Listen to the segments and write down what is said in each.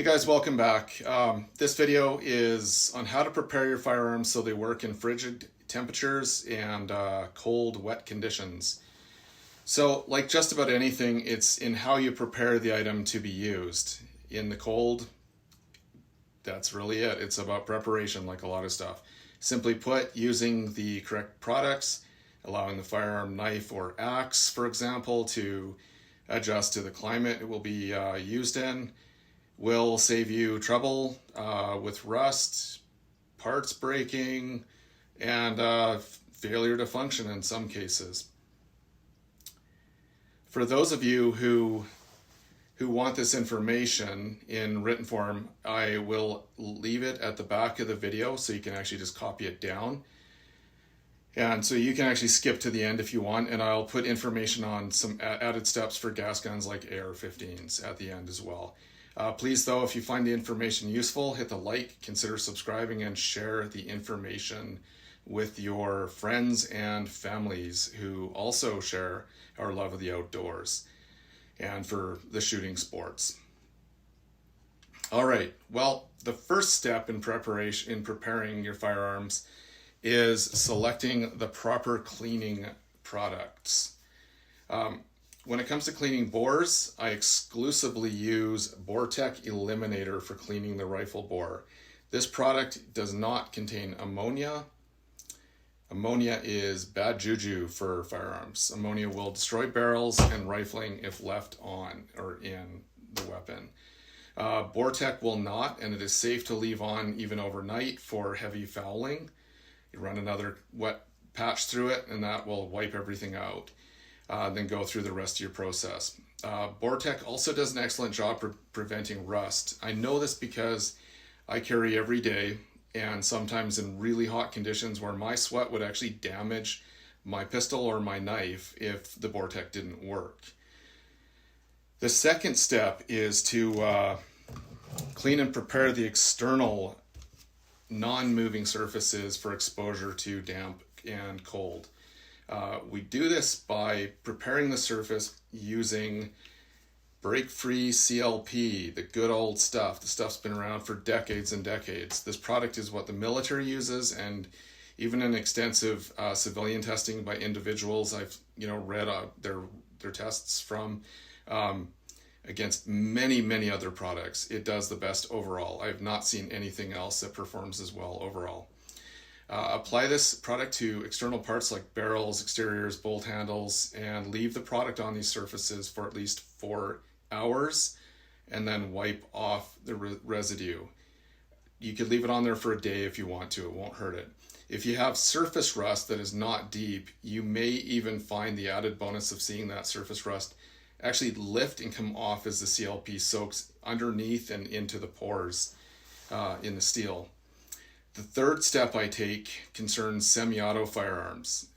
Hey guys, welcome back. This video is on how to prepare your firearms so they work in frigid temperatures and cold, wet conditions. So, like just about anything, it's in how you prepare the item to be used. In the cold, that's really it. It's about preparation, like a lot of stuff. Simply put, using the correct products, allowing the firearm, knife, or axe, for example, to adjust to the climate it will be used in, will save you trouble with rust, parts breaking, and failure to function in some cases. For those of you who want this information in written form, I will leave it at the back of the video so you can actually just copy it down. And so you can actually skip to the end if you want, and I'll put information on some added steps for gas guns like AR-15s at the end as well. Please, though, if you find the information useful, hit the like, consider subscribing, and share the information with your friends and families who also share our love of the outdoors and for the shooting sports. All right, well, the first step in preparing your firearms is selecting the proper cleaning products. When it comes to cleaning bores, I exclusively use BoreTech Eliminator for cleaning the rifle bore. This product does not contain ammonia. Ammonia is bad juju for firearms. Ammonia will destroy barrels and rifling if left on or in the weapon. BoreTech will not, and it is safe to leave on even overnight for heavy fouling. You run another wet patch through it and that will wipe everything out. Then go through the rest of your process. BoreTech also does an excellent job preventing rust. I know this because I carry every day, and sometimes in really hot conditions where my sweat would actually damage my pistol or my knife if the BoreTech didn't work. The second step is to clean and prepare the external non-moving surfaces for exposure to damp and cold. We do this by preparing the surface using break-free CLP, the good old stuff. The stuff's been around for decades and decades. This product is what the military uses, and even in extensive civilian testing by individuals I've read their tests from against many other products. It does the best overall. I have not seen anything else that performs as well overall. Apply this product to external parts like barrels, exteriors, bolt handles, and leave the product on these surfaces for at least 4 hours, and then wipe off the residue. You could leave it on there for a day if you want to, it won't hurt it. If you have surface rust that is not deep, you may even find the added bonus of seeing that surface rust actually lift and come off as the CLP soaks underneath and into the pores in the steel. The third step I take concerns semi-auto firearms.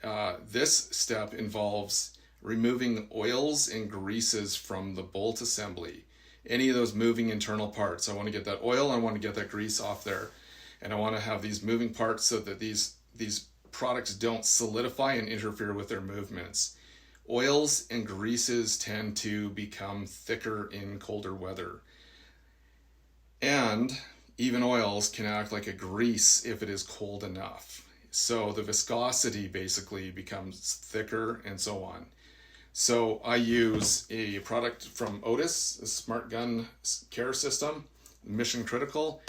This step involves removing oils and greases from the bolt assembly. Any of those moving internal parts. I want to get that oil, I want to get that grease off there. And I want to have these moving parts so that these products don't solidify and interfere with their movements. Oils and greases tend to become thicker in colder weather. And even oils can act like a grease if it is cold enough. So the viscosity basically becomes thicker and so on. So I use a product from Otis, a smart gun care system, mission critical,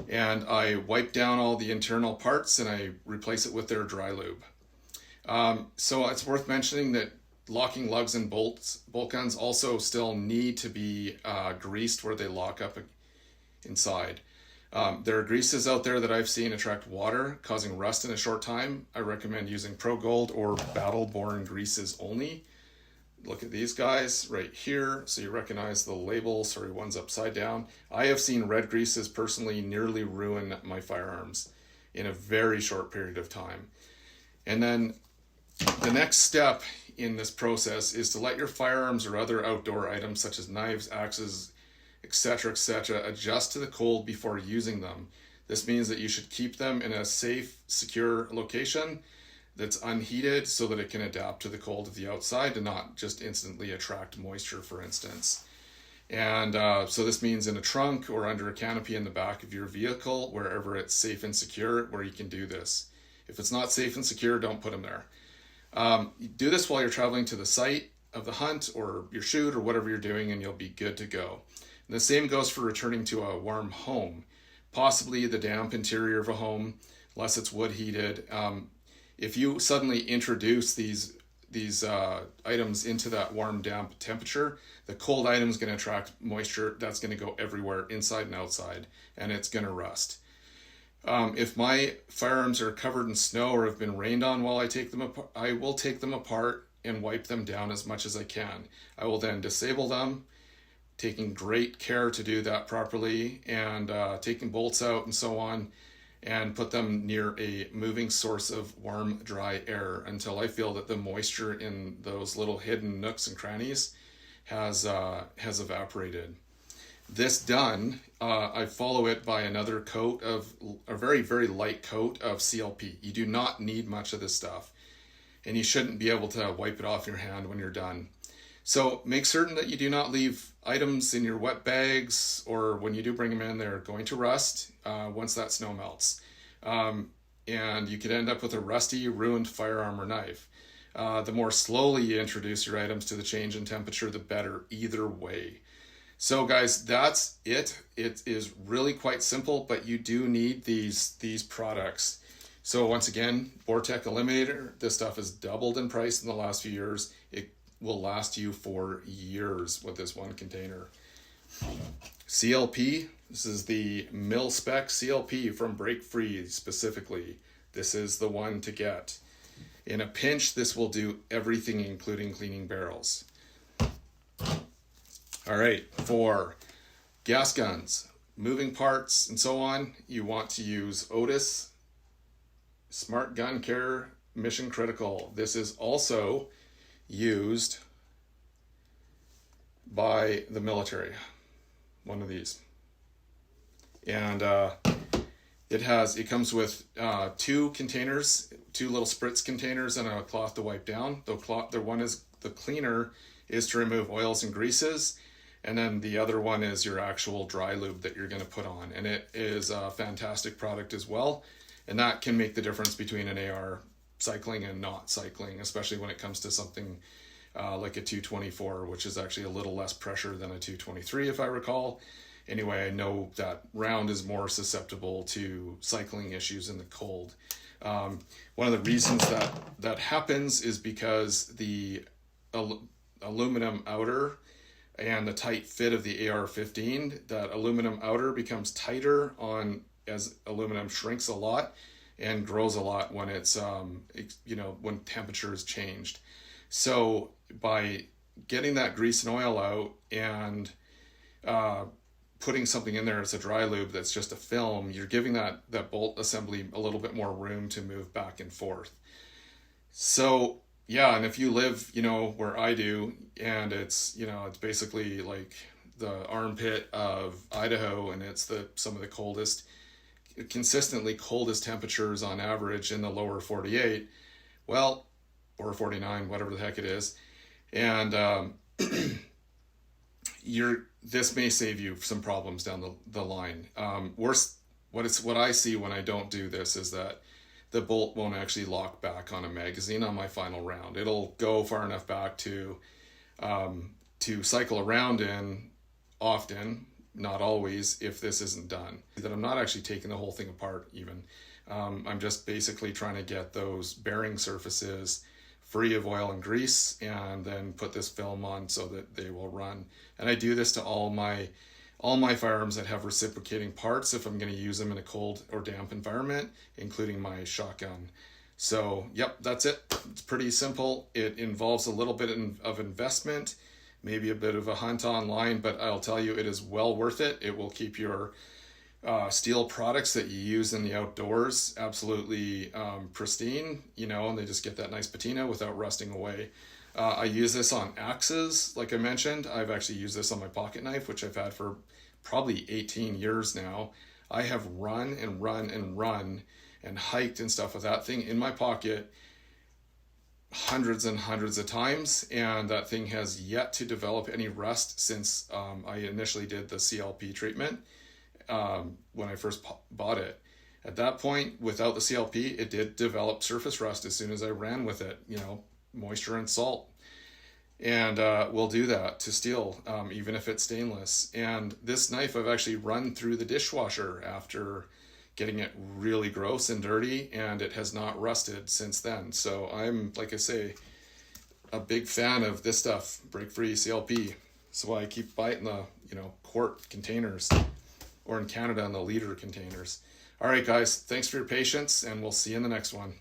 and I wipe down all the internal parts and I replace it with their dry lube. So it's worth mentioning that locking lugs and bolt guns also still need to be greased where they lock up inside. There are greases out there that I've seen attract water, causing rust in a short time. I recommend using Pro Gold or Battle Born greases only. Look at these guys right here, so you recognize the label. Sorry, one's upside down. I have seen red greases personally nearly ruin my firearms in a very short period of time. And then the next step in this process is to let your firearms or other outdoor items such as knives, axes, etc., adjust to the cold before using them. This means that you should keep them in a safe, secure location that's unheated so that it can adapt to the cold of the outside and not just instantly attract moisture, for instance. And so this means in a trunk or under a canopy in the back of your vehicle, wherever it's safe and secure, where you can do this. If it's not safe and secure, don't put them there. You do this while you're traveling to the site of the hunt or your shoot or whatever you're doing, and you'll be good to go. And the same goes for returning to a warm home, possibly the damp interior of a home, unless it's wood heated. If you suddenly introduce these items into that warm, damp temperature, the cold item is going to attract moisture that's going to go everywhere, inside and outside, and it's going to rust. If my firearms are covered in snow or have been rained on while I take them apart, I will take them apart and wipe them down as much as I can. I will then disable them, taking great care to do that properly, and taking bolts out and so on, and put them near a moving source of warm, dry air until I feel that the moisture in those little hidden nooks and crannies has evaporated. This done, I follow it by another coat of a very, very light coat of CLP. You do not need much of this stuff, and you shouldn't be able to wipe it off your hand when you're done. So make certain that you do not leave items in your wet bags, or when you do bring them in, they're going to rust once that snow melts. And you could end up with a rusty, ruined firearm or knife. The more slowly you introduce your items to the change in temperature, the better either way. So guys, that's it. It is really quite simple, but you do need these products. So once again, Vortec Eliminator, this stuff has doubled in price in the last few years. It will last you for years with this one container. CLP, this is the mil spec CLP from Break Free specifically. This is the one to get. In a pinch, this will do everything, including cleaning barrels. All right, for gas guns, moving parts, and so on, you want to use Otis Smart Gun Care Mission Critical. This is also used by the military, one of these. And it comes with two containers, two little spritz containers, and a cloth to wipe down. The cleaner is to remove oils and greases, and then the other one is your actual dry lube that you're going to put on. And it is a fantastic product as well, and that can make the difference between an AR cycling and not cycling, especially when it comes to something like a 224, which is actually a little less pressure than a 223 if I recall. Anyway, I know that round is more susceptible to cycling issues in the cold. One of the reasons that happens is because the aluminum outer and the tight fit of the AR-15, that aluminum outer becomes tighter as aluminum shrinks a lot and grows a lot when it's when temperature is changed. So by getting that grease and oil out and putting something in there as a dry lube that's just a film, you're giving that bolt assembly a little bit more room to move back and forth. So yeah, and if you live, where I do, and it's basically like the armpit of Idaho, and it's some of the consistently coldest temperatures on average in the lower 48, well, or 49, whatever the heck it is, and this may save you some problems down the line. Worse, what I see when I don't do this is that the bolt won't actually lock back on a magazine on my final round. It'll go far enough back to cycle around in often, not always, if this isn't done. That I'm not actually taking the whole thing apart even. I'm just basically trying to get those bearing surfaces free of oil and grease, and then put this film on so that they will run. And I do this to all my firearms that have reciprocating parts if I'm going to use them in a cold or damp environment, including my shotgun. So yep, that's it. It's pretty simple. It involves a little bit of investment, maybe a bit of a hunt online, but I'll tell you, it is well worth it. It will keep your steel products that you use in the outdoors absolutely pristine, and they just get that nice patina without rusting away. I use this on axes, like I mentioned. I've actually used this on my pocket knife, which I've had for probably 18 years now. I have run and hiked and stuff with that thing in my pocket hundreds and hundreds of times, and that thing has yet to develop any rust since I initially did the CLP treatment when I first bought it. At that point, without the CLP, it did develop surface rust as soon as I ran with it, you know, moisture and salt. And we'll do that to steel, even if it's stainless. And this knife I've actually run through the dishwasher after getting it really gross and dirty, and it has not rusted since then. So I'm, like I say, a big fan of this stuff, break-free CLP. That's why I keep buying the, you know, quart containers, or in Canada in the liter containers. All right, guys, thanks for your patience, and we'll see you in the next one.